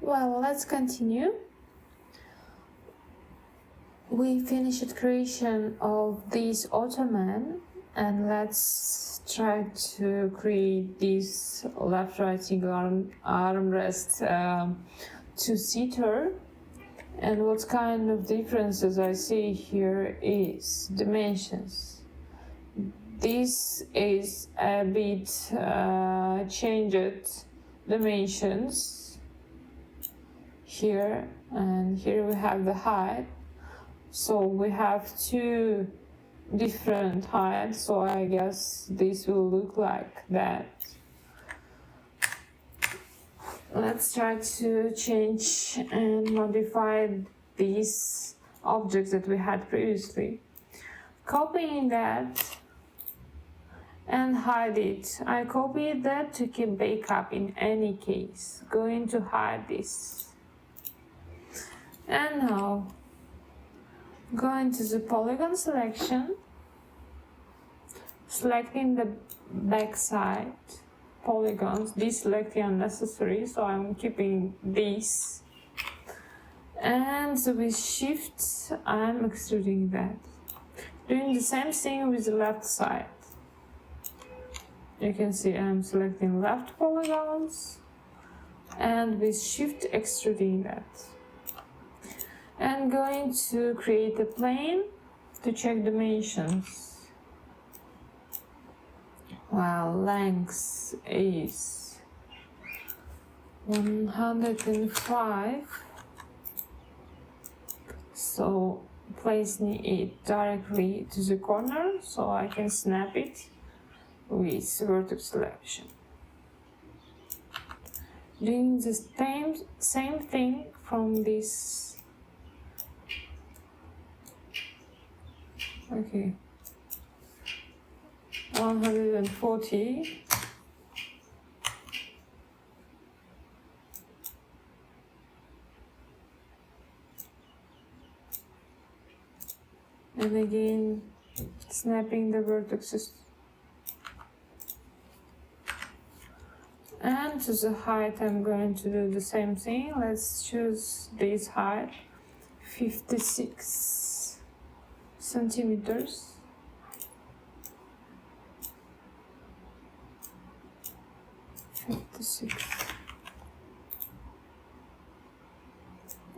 Well, let's continue. We finished creation of this ottoman, and let's try to create this left-right single armrest two-seater. And what kind of differences I see here is dimensions. This is a bit changed dimensions here, and here we have the height. So we have two different heights, so I guess this will look like that. Let's try to change and modify these objects that we had previously. Copying that and hide it. I copied that to keep backup in any case. Going to hide this. And now, going to the polygon selection, selecting the backside polygons, deselecting unnecessary, so I'm keeping these, and with shift I'm extruding that. Doing the same thing with the left side. You can see I'm selecting left polygons and with shift extruding that. And going to create a plane to check dimensions. Well, length is 105, so placing it directly to the corner so I can snap it with vertex selection. Doing the same thing from this. Okay. 140. And again, snapping the vertices. And to the height, I'm going to do the same thing. Let's choose this height, 56 centimeters.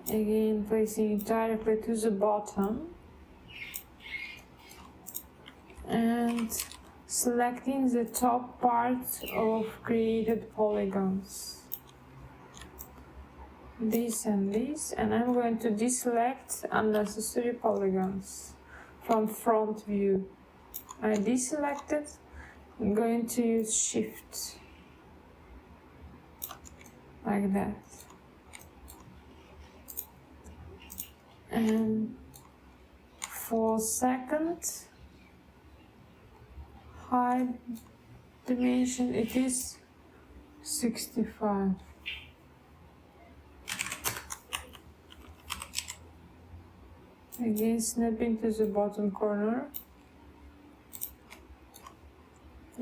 Again, placing it directly to the bottom and selecting the top part of created polygons, this and this, and I'm going to deselect unnecessary polygons from front view. I deselected. I'm going to use shift like that, and for second height dimension it is 65. Again, snapping to the bottom corner,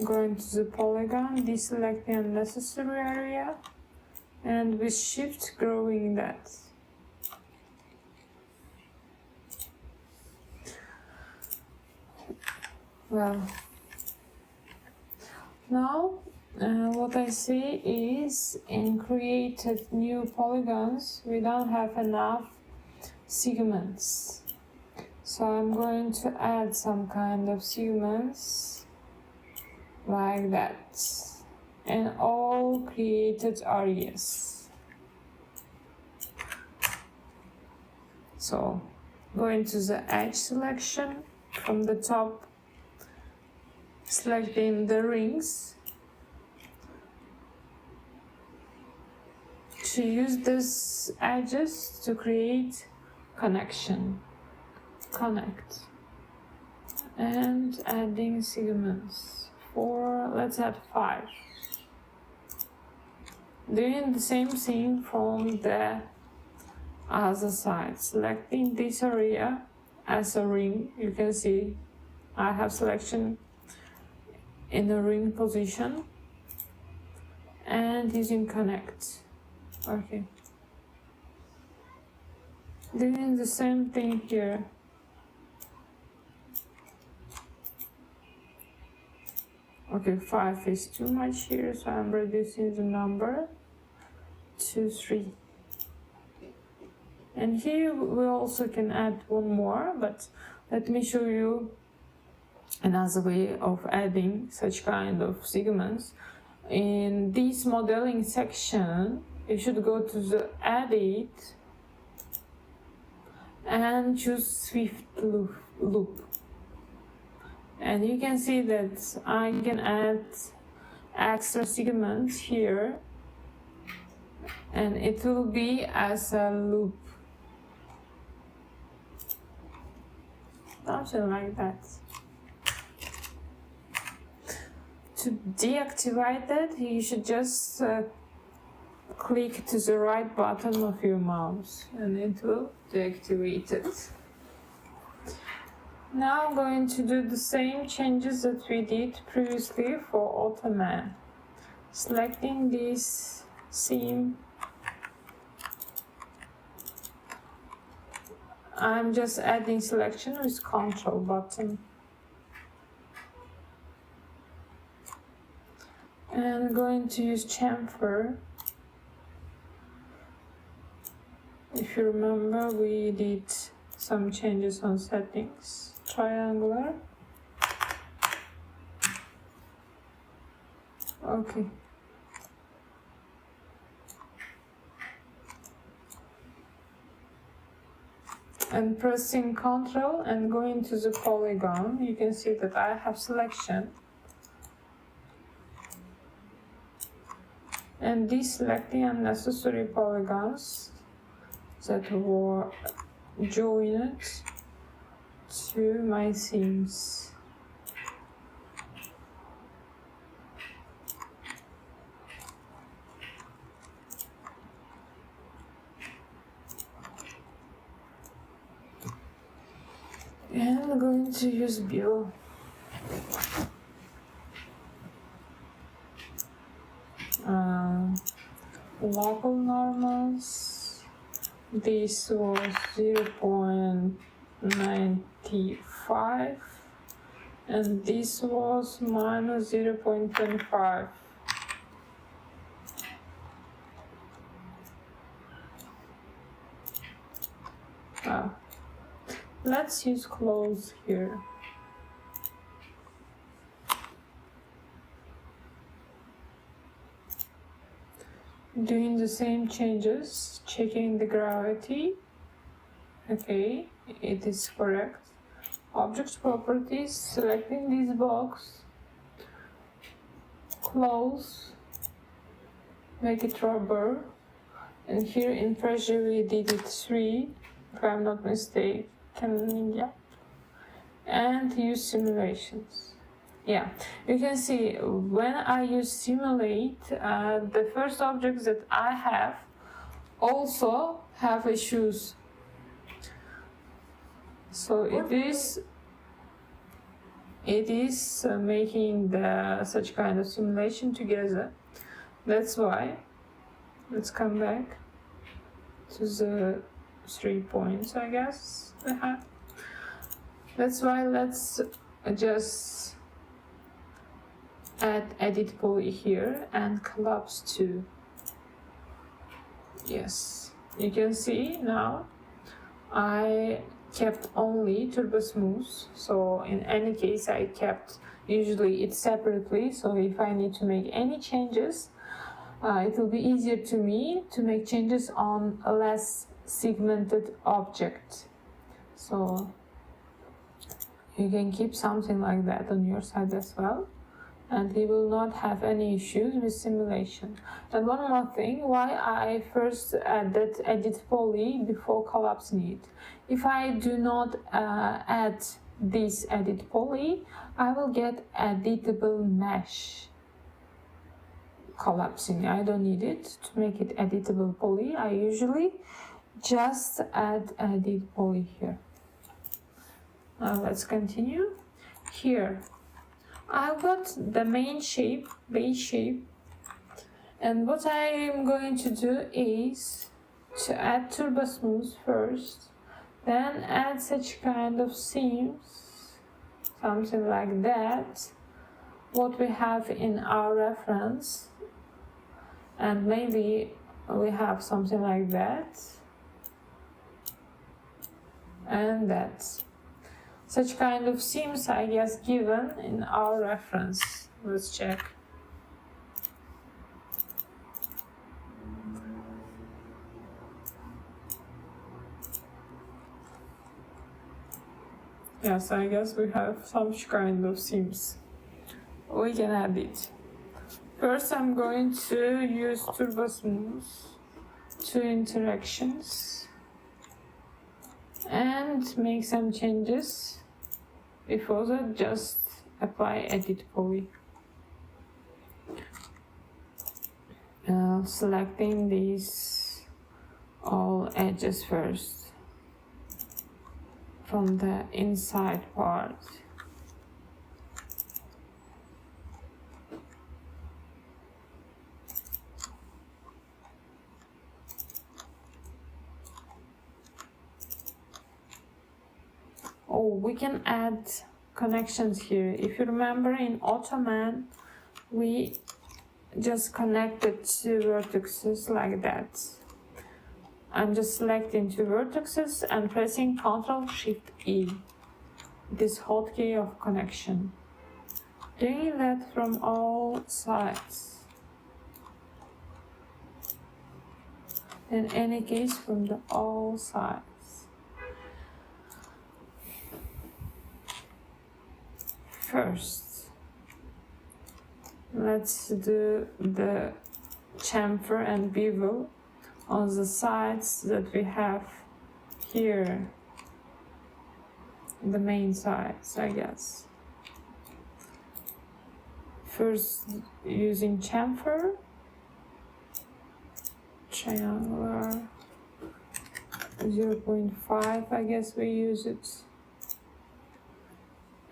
going to the polygon, deselecting unnecessary area, and with shift growing that. Well, now what I see is in created new polygons we don't have enough segments, so I'm going to add some kind of segments like that in all created areas. So going to the edge selection from the top, selecting the rings to use these edges to create connection, connect, and adding segments for, let's add 5. Doing the same thing from the other side, selecting this area as a ring. You can see I have selection in the ring position and using connect. Okay, Doing the same thing here. Okay, 5 is too much here, so I'm reducing the number to 3. And here we also can add one more, but let me show you another way of adding such kind of segments. In this modeling section, you should go to the Edit and choose Swift Loop. And you can see that I can add extra segments here, and it will be as a loop. Something like that. To deactivate that, you should just click to the right button of your mouse and it will deactivate it. Now I'm going to do the same changes that we did previously for Ottoman. Selecting this seam, I'm just adding selection with Ctrl button. And I'm going to use chamfer. If you remember, we did some changes on settings. Triangular. Okay. And pressing Ctrl and going to the polygon, you can see that I have selection. And deselecting unnecessary polygons that were joined to my seams. And I'm going to use Bill. Local normals. This was 0.95 and this was minus 0.25. Let's use close here. Doing the same changes, checking the gravity. Okay, it is correct. Object properties, selecting this box, close, make it rubber, and here in pressure we did it 3, if I'm not mistaken, yeah. And use simulations. Yeah, you can see when I use simulate, the first objects that I have also have issues. So it is making such kind of simulation together. That's why. Let's come back to the 3 points, I guess I have. That's why let's just add edit poly here and collapse 2. Yes, you can see now I kept only turbo smooth, so in any case I kept usually it separately, so if I need to make any changes, it will be easier to me to make changes on a less segmented object. So you can keep something like that on your side as well, and you will not have any issues with simulation. And one more thing, why I first added edit poly before collapsing it. If I do not add this edit poly, I will get editable mesh collapsing. I don't need it to make it editable poly. I usually just add edit poly here. Now let's continue. Here I've got the main shape, base shape, and what I am going to do is to add turbo smooth first. Then add such kind of seams, something like that, what we have in our reference, and maybe we have something like that and that. Such kind of seams, I guess, given in our reference. Let's check. Yes, I guess we have some kind of seams. We can add it. First, I'm going to use Turbo Smooth, 2 interactions, and make some changes. Before that, just apply Edit Poly. Selecting these all edges first from the inside part. Oh, we can add connections here. If you remember, in Ottoman, we just connected 2 vertices like that. I'm just selecting 2 vertices and pressing Ctrl-Shift-E, this hotkey of connection. Doing that from all sides. In any case, from the all sides. First, let's do the chamfer and bevel on the sides that we have here, the main sides, I guess. First, using chamfer, triangular 0.5, I guess we use it.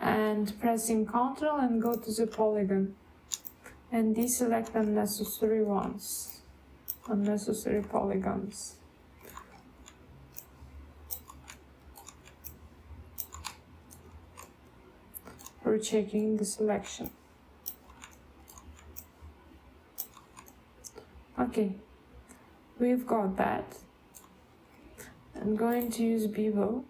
And pressing Ctrl and go to the polygon and deselect unnecessary ones, unnecessary polygons. Rechecking the selection. Okay, we've got that. I'm going to use bevel.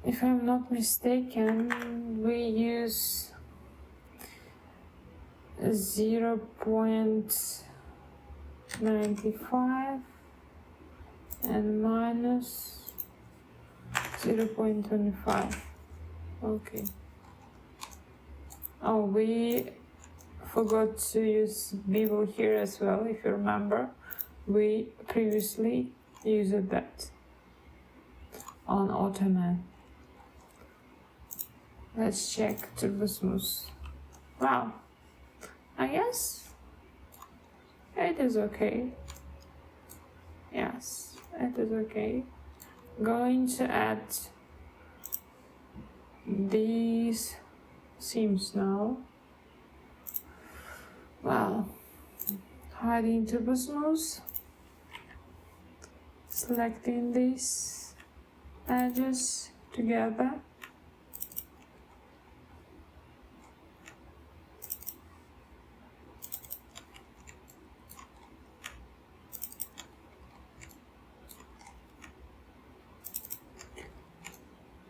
If I'm not mistaken, we use 0.95 and minus 0.25. Okay. Oh, we forgot to use bevel here as well. If you remember, we previously used that on Ottoman. Let's check Turbo Smooth. Wow, I guess it is okay. Yes, it is okay. Going to add these seams now. Wow, hiding Turbo Smooth. Selecting these edges together.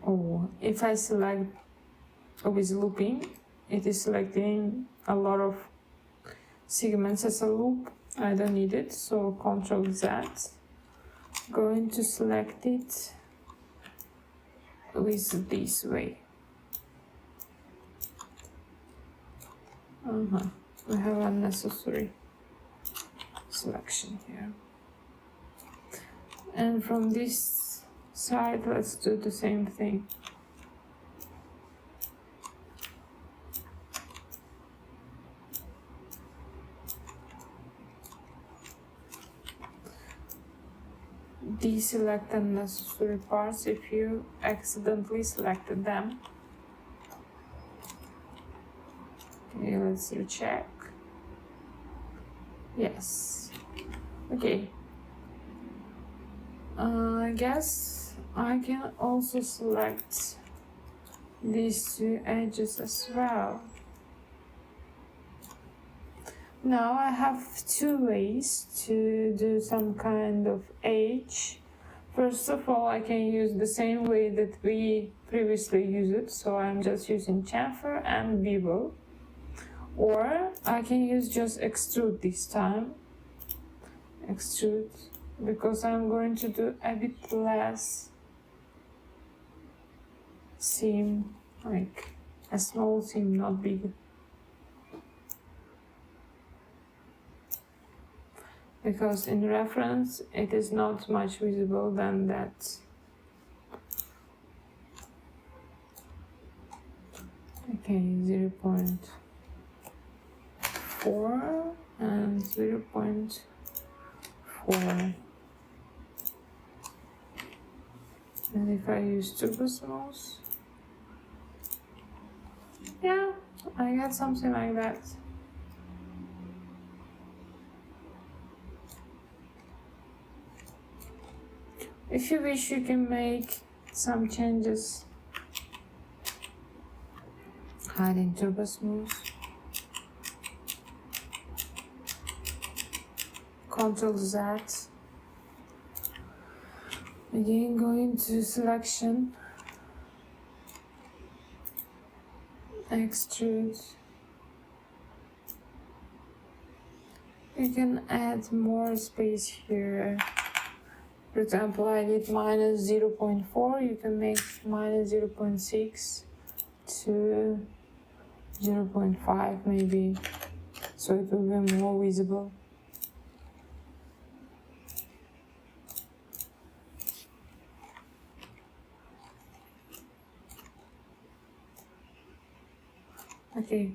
Oh, if I select with looping, it is selecting a lot of segments as a loop. I don't need it, so Ctrl Z. Going to select it with this way. We have unnecessary selection here. And from this side, let's do the same thing. Deselect unnecessary parts if you accidentally selected them. Okay, let's recheck. Yes. Okay. I guess I can also select these two edges as well. Now I have two ways to do some kind of edge. First of all, I can use the same way that we previously used it, so I'm just using chamfer and bevel. Or I can use just extrude this time. Extrude, because I'm going to do a bit less seam, like a small seam, not big. Because in reference it is not much visible than that. Okay, 0.4 and 0.4. And if I use turbo smooth, yeah, I get something like that. If you wish, you can make some changes. Hide in turbo smooth. Ctrl Z. Again, go into selection. Extrude. You can add more space here. For example, I did minus 0.4, you can make minus 0.6 to 0.5 maybe, so it will be more visible. Okay,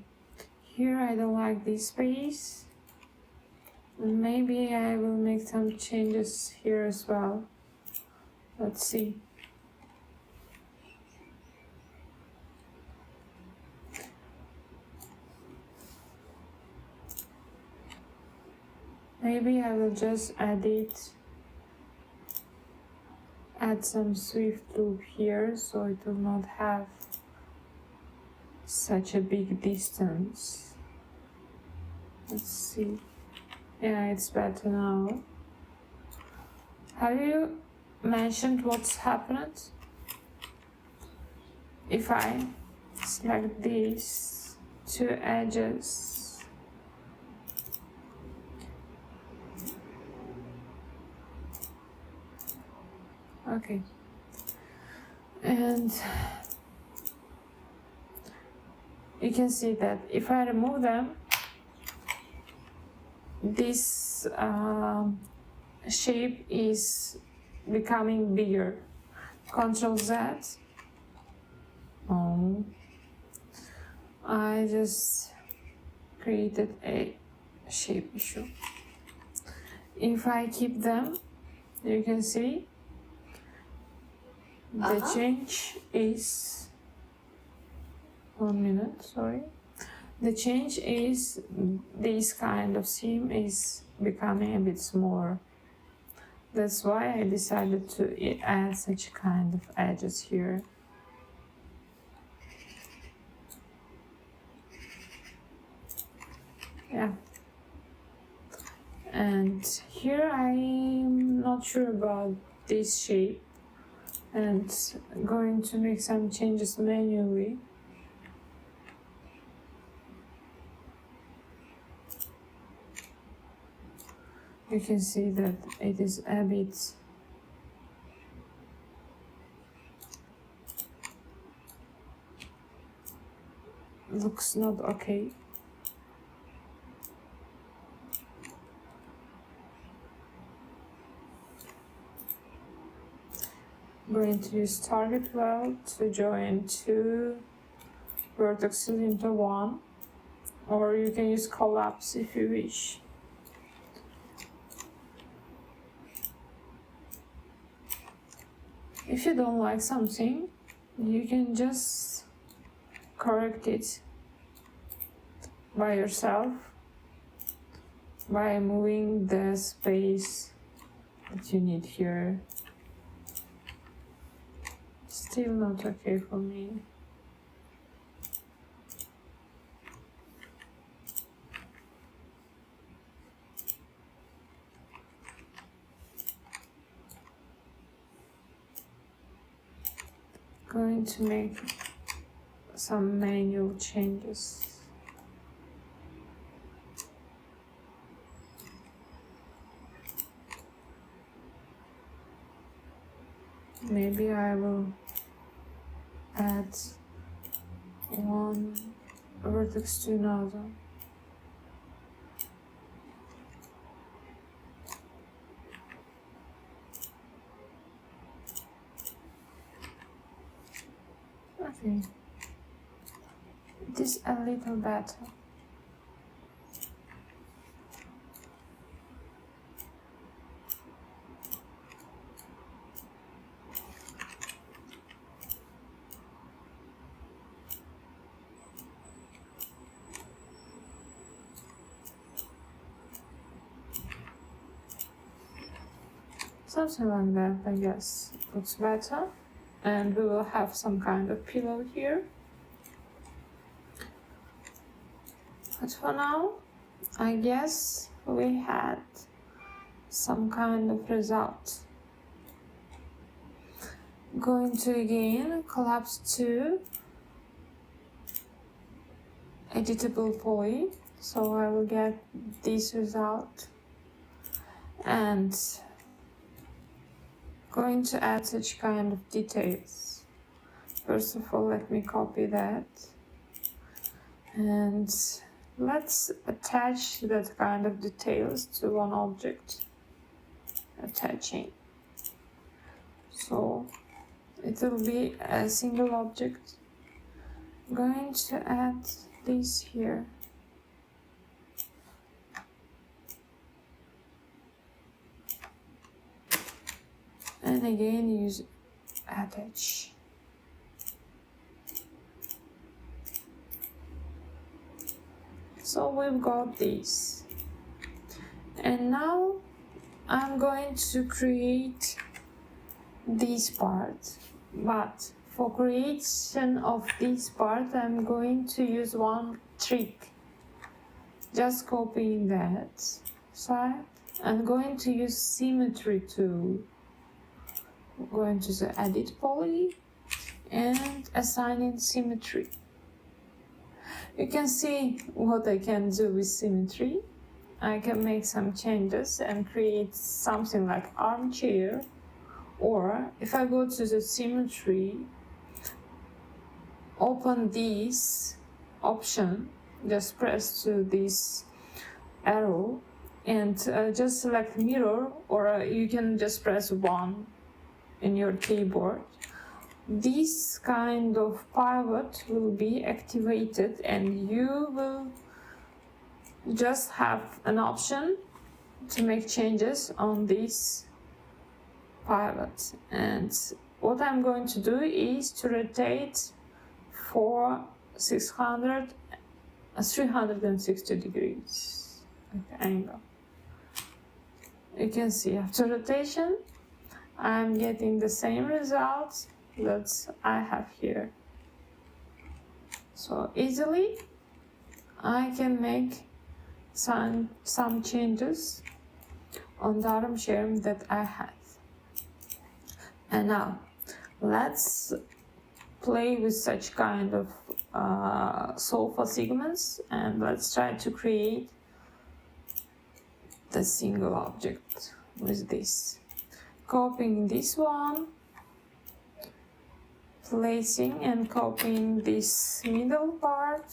here I don't like this space. Maybe I will make some changes here as well. Let's see. Maybe I will just add some swift loop here, so it will not have such a big distance. Let's see. Yeah, it's better now. Have you mentioned what's happened? If I select these two edges, okay, and you can see that if I remove them, this shape is becoming bigger. Ctrl Z. Oh, I just created a shape issue. If I keep them, you can see the change is 1 minute, sorry. The change is this kind of seam is becoming a bit smaller. That's why I decided to add such kind of edges here. Yeah. And here I'm not sure about this shape and going to make some changes manually. You can see that it is a bit looks not okay. I'm going to use target weld to join two vertices into one, or you can use collapse if you wish. If you don't like something, you can just correct it by yourself by moving the space that you need here. Still not okay for me. Going to make some manual changes. Maybe I will add one vertex to another. Okay, it is a little better. Something like that, I guess, looks better. And we will have some kind of pillow here. But for now, I guess we had some kind of result. Going to again collapse to editable poly, so I will get this result. And going to add such kind of details. First of all, let me copy that. And let's attach that kind of details to one object. Attaching. So it will be a single object. I'm going to add this here. And again use attach. So we've got this. And now I'm going to create this part. But for creation of this part, I'm going to use one trick. Just copying that side. I'm going to use Symmetry tool. I'm going to the Edit Poly and assigning Symmetry. You can see what I can do with Symmetry. I can make some changes and create something like armchair. Or if I go to the Symmetry, open this option, just press to this arrow and just select mirror, or you can just press 1 in your keyboard. This kind of pivot will be activated and you will just have an option to make changes on this pivot. And what I'm going to do is to rotate for 360 degrees angle. You can see after rotation I'm getting the same results that I have here. So easily I can make some changes on the armchair that I have. And now let's play with such kind of sofa segments and let's try to create the single object with this. Copying this one, placing and copying this middle part,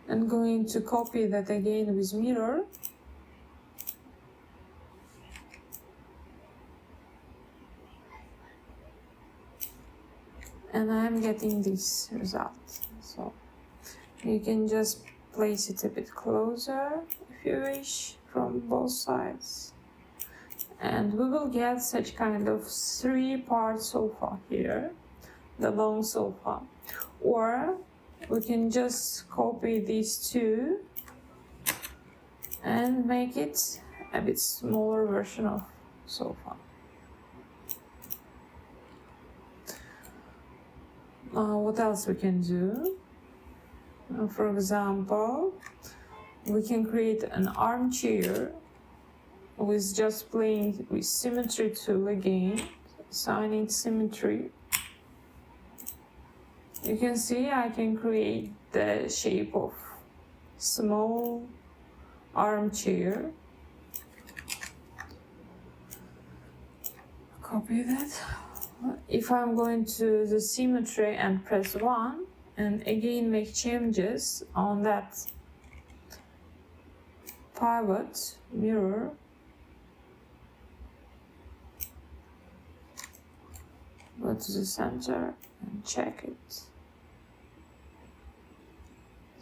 and going to copy that again with mirror. And I'm getting this result. So you can just place it a bit closer if you wish from both sides. And we will get such kind of 3-part sofa here, the long sofa. Or we can just copy these two and make it a bit smaller version of sofa. What else we can do? For example, we can create an armchair with just playing with Symmetry tool again, assigning Symmetry. You can see I can create the shape of small armchair. Copy that. If I'm going to the Symmetry and press 1 and again make changes on that pivot mirror, go to the center and check it.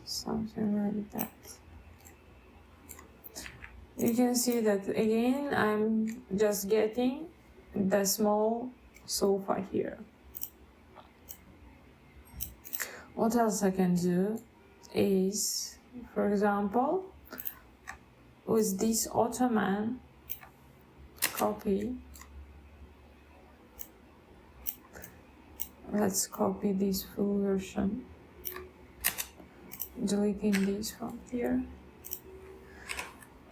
Something like that. You can see that again I'm just getting the small sofa here. What else I can do is, for example, with this ottoman, copy. Let's copy this full version, deleting this from here.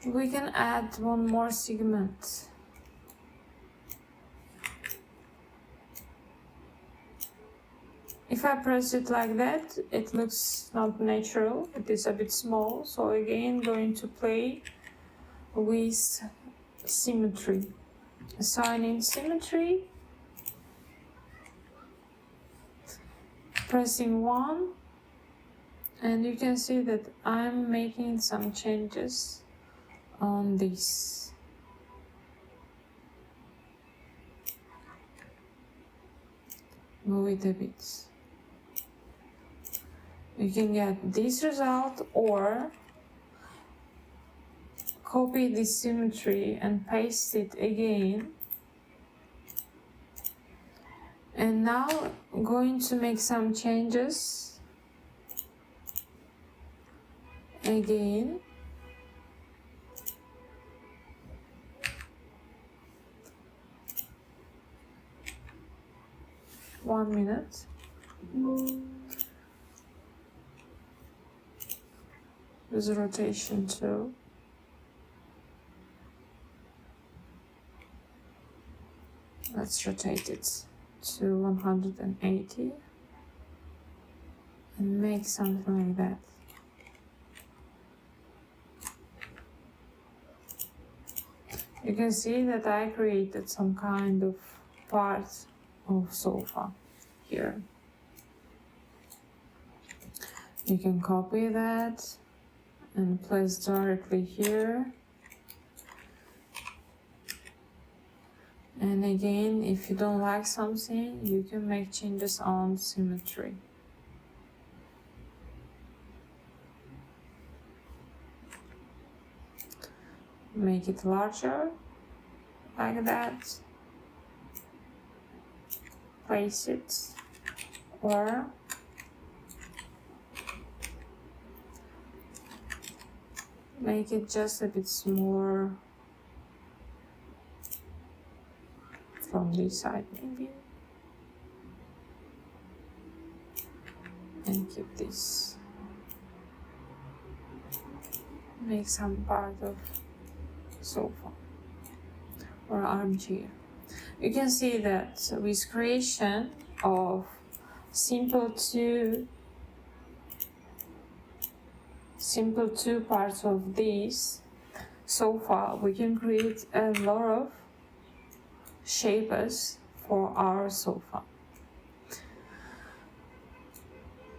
We can add one more segment. If I press it like that, it looks not natural, it is a bit small, so again going to play with Symmetry. Assigning Symmetry, pressing 1, and you can see that I'm making some changes on this. Move it a bit. You can get this result or copy this Symmetry and paste it again. And now I'm going to make some changes again. One minute. With rotation tool. Let's rotate it to 180 and make something like that. You can see that I created some kind of part of sofa here. You can copy that and place directly here. And again, if you don't like something, you can make changes on Symmetry. Make it larger, like that. Place it, or make it just a bit smaller from this side maybe, and keep this. Make some part of sofa or armchair. You can see that with creation of simple two parts of this sofa, we can create a lot of shapes for our sofa.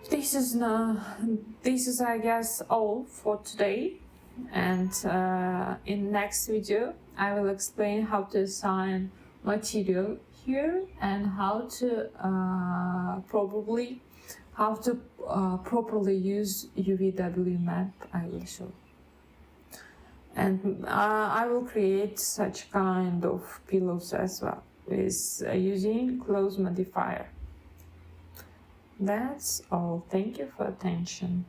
This is I guess all for today, and in next video I will explain how to assign material here and how to properly use UVW map. I will show, and I will create such kind of pillows as well with using close modifier. That's all. Thank you for attention.